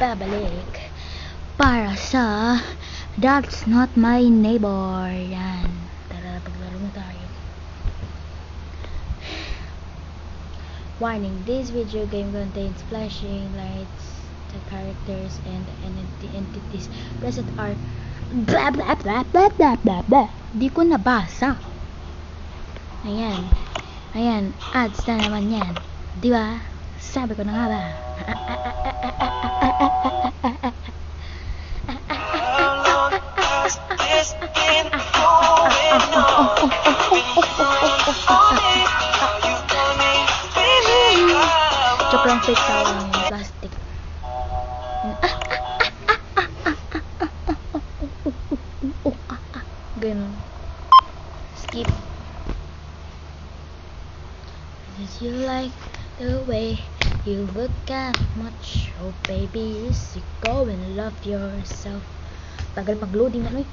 babalik para sa That's Not My Neighbor. Yan, tara paglaro na tayo. Warning, this video game contains flashing lights, the characters and entities present are blah blah blah blah blah blah blah. Di ko nabasa. Ayan, ads na naman yan, di ba? Sabi ko na nga ba? Joke lang, fake tao lang yung plastic. Ganun. Skip. Did you like the way you look at much? Oh baby, you should go and love yourself. Tagal mag-loading na, no?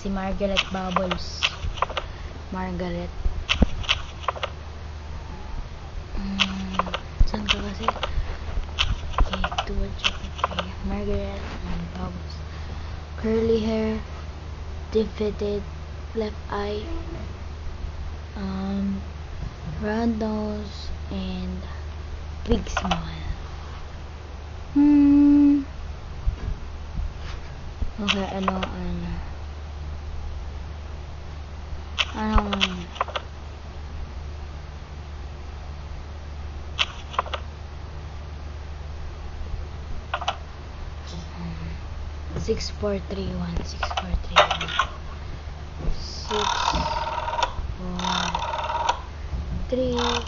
Si Margaret Bubbles. Margaret. Saan ka kasi? Okay, towards okay. Margaret and Bubbles. Curly hair, defeated left eye, round nose, and big smile. Okay, anong 6 4 3 1 6 4 3 1 6 4 3 1.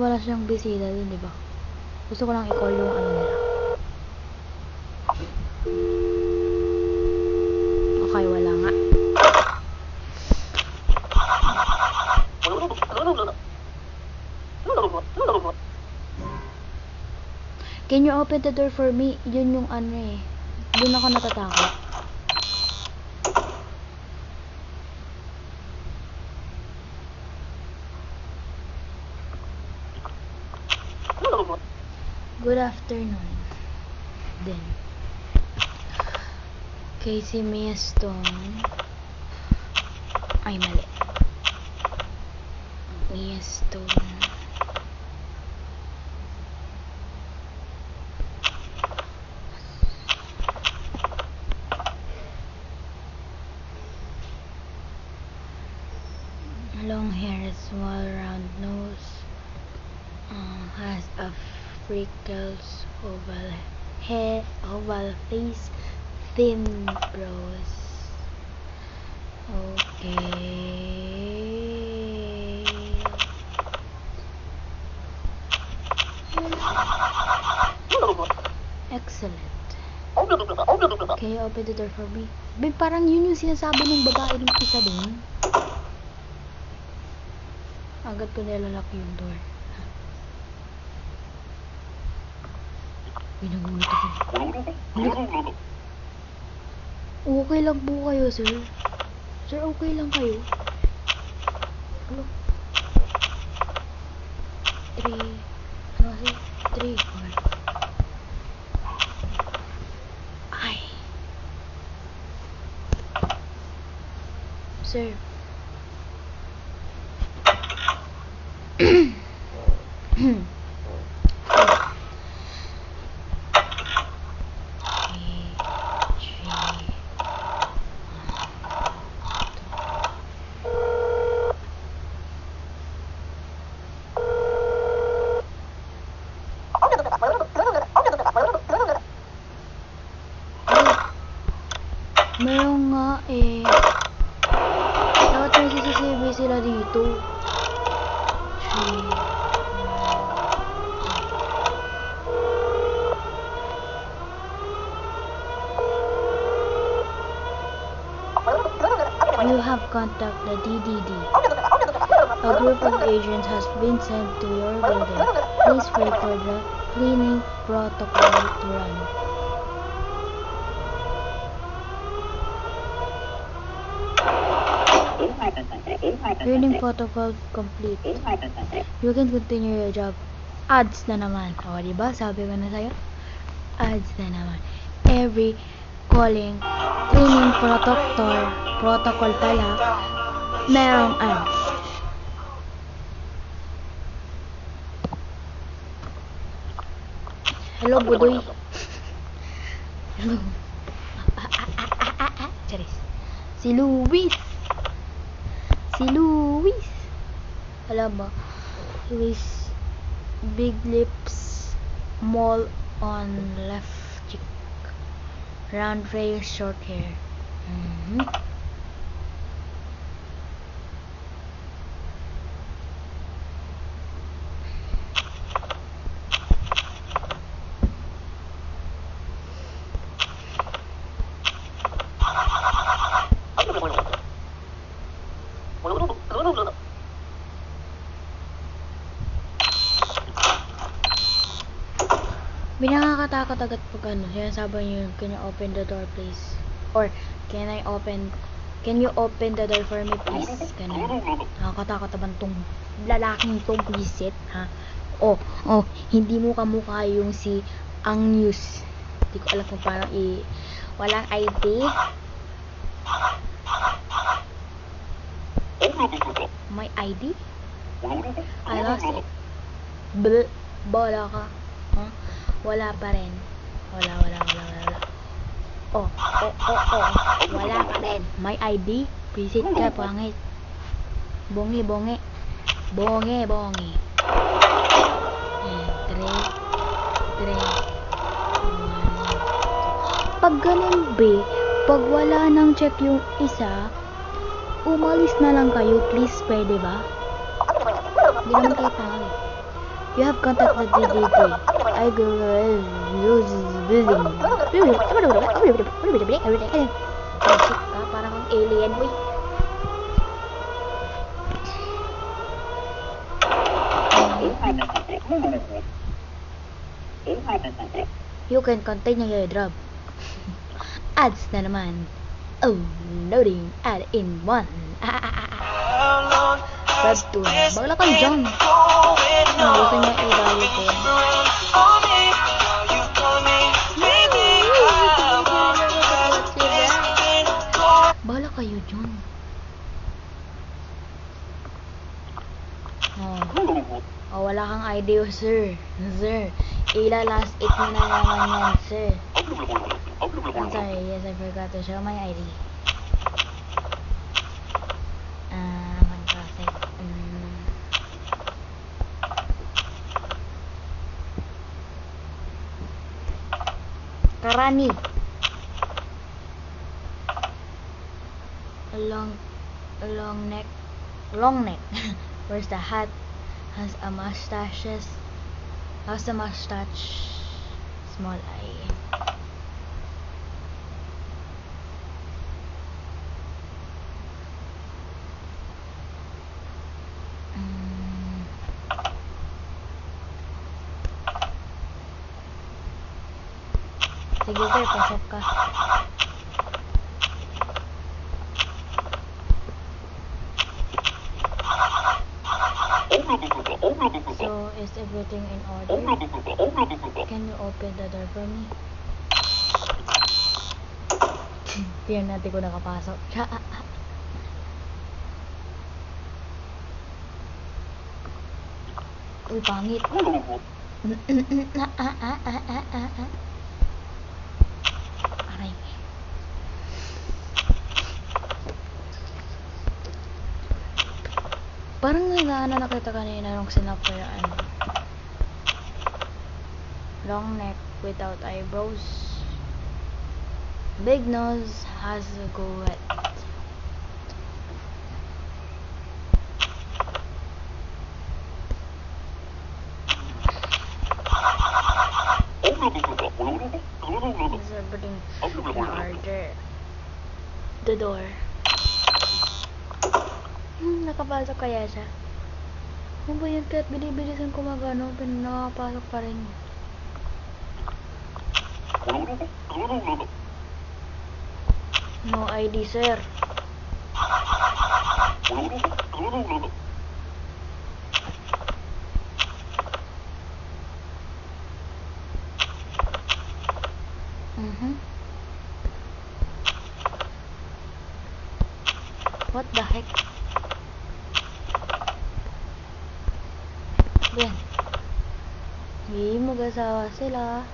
Wala siyang bisita dun, diba? Gusto ko lang i-call yung ano nila. Okay, wala nga. Can you open the door for me? Yun yung ano eh. Doon ako natatakot. Good afternoon. Then. Casey Mia Stone. Ay, mali. Mia Stone. Long hair, small round nose, has a freckles, oval hair, oval face, thin brows. Okay. Excellent. Okay, open the door for me. Babe, parang yun yung sinasabi ng babae ng isa din. Agad ko nilalak yung door. Nagulat ako. Okay lang po kayo, sir. Sir, okay lang kayo. Ano? 3 4. Ay. Sir. Meron nga eh. Dapat may CCTV sila dito. have contacted the DDD. A group of agents has been sent to your building. Please wait for the cleaning protocol to run. Cleaning protocol complete. You can continue your job. Ads na naman. O, diba? Sabi ko na sa'yo. Ads na naman. Every calling cleaning protocol pala, merong ads. Hello, Budoy. Hello. Charis. Si Luis. Alam mo, Luis Big Lips Mall on left cheek. Round face, short hair. Binakakatakot agad pag ano, sinasabi niyo, can you open the door please? Or, can you open the door for me please? Ganun. Nakakatakot naman tong lalaking tong visit, ha? Oh, hindi mo kamukha yung si Ang News. Hindi ko alam kung paano walang ID. May ID? I lost it. Bala ka. Huh? Wala pa rin. Wala. Oh. Wala pa rin. May ID? Visit ka, pangit. Bongi. 3. Pag ganun, pag wala nang check yung isa, umalis na lang kayo, please, pwede ba? Hindi naman kayo pangit. You have contacted the DDD. I go lose building. Parang ang alien, boy. You can continue your job. Ads na naman. Oh, loading ad in 1. Webtoon. Bagla kayo dyan. Gusto niya i-value ko yan. Bagla kayo dyan. Oh, wala kang ID, sir. Ila last 8 mo na naman yan, sir. I'm sorry, yes, I forgot to show my ID. Fantastic. Karani. Long neck. Where's the hat? Has a mustache. Small eye. Sige sir, pasok ka. So, is everything in order? Can you open the door for me? Tingnan natin kung nakapasok. Uy, pangit. Aray. Parang nagana nakita kanina nung sinapayaan. Long neck without eyebrows. Big nose has a go wet. Is everything in order? The door. Nakapasok kaya siya? Ano ba yun? Kahit binibilisan ko magano, nakapasok pa rin. No ID, sir. What the heck? Yan. Hindi mag-asawa sila.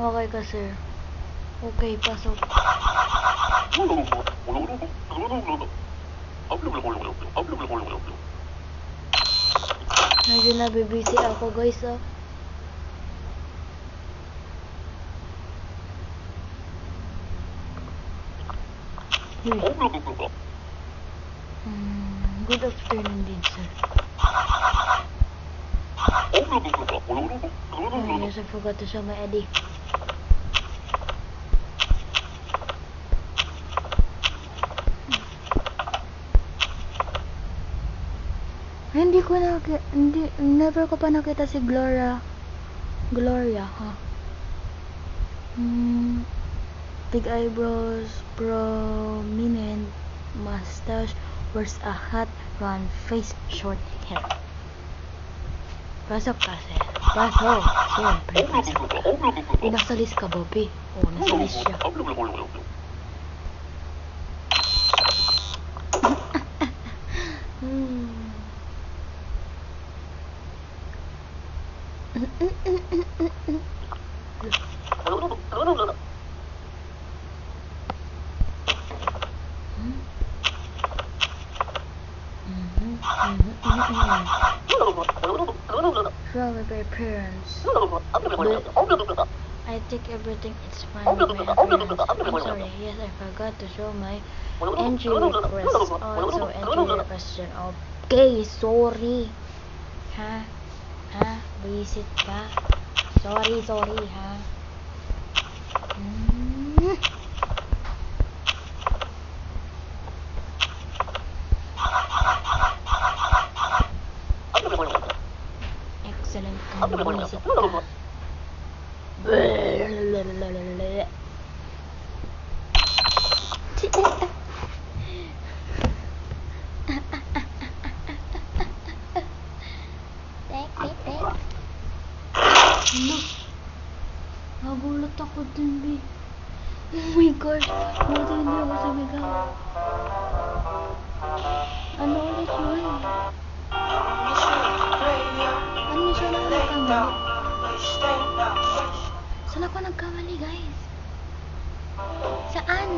Okay ka, sir. Okay, pasok. Medyo nabibisi ako, guys, ah. Good afternoon din, sir. Oh, yes, I forgot to show my ID. Never ko pa nakita si Gloria, ha? Big eyebrows, prominent mustache, wears a hat, round face, short hair. Pasok ka, sir. Pasok. Siyempre, pasok ka. Nasa list ka, Bobby. Oo, nasa list siya. From my parents. I think everything is fine with my appearance. I'm sorry, yes, I forgot to show my entry request. Also, entry your question. Okay, sorry. Ha? Visit ka? Sorry, ha? Excellent ka, visit ka. Nagulat ako dun, B. Oh my gosh, buti hindi ako sumigaw. Ano ulit yun? Ano siya na nagkamali? Saan ako nagkamali, guys? Saan?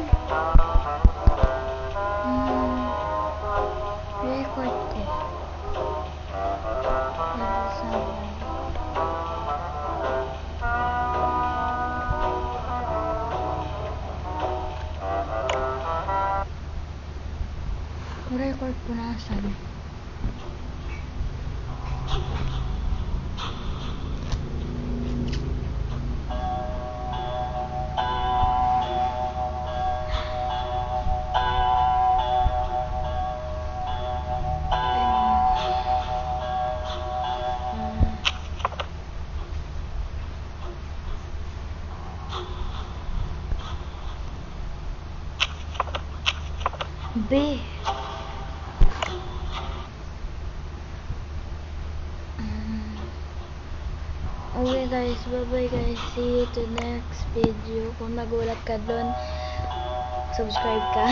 Record ko. Record ko na saan. B. Okay guys, bye guys, see you to next video. Kung nagulat ka dun, subscribe ka.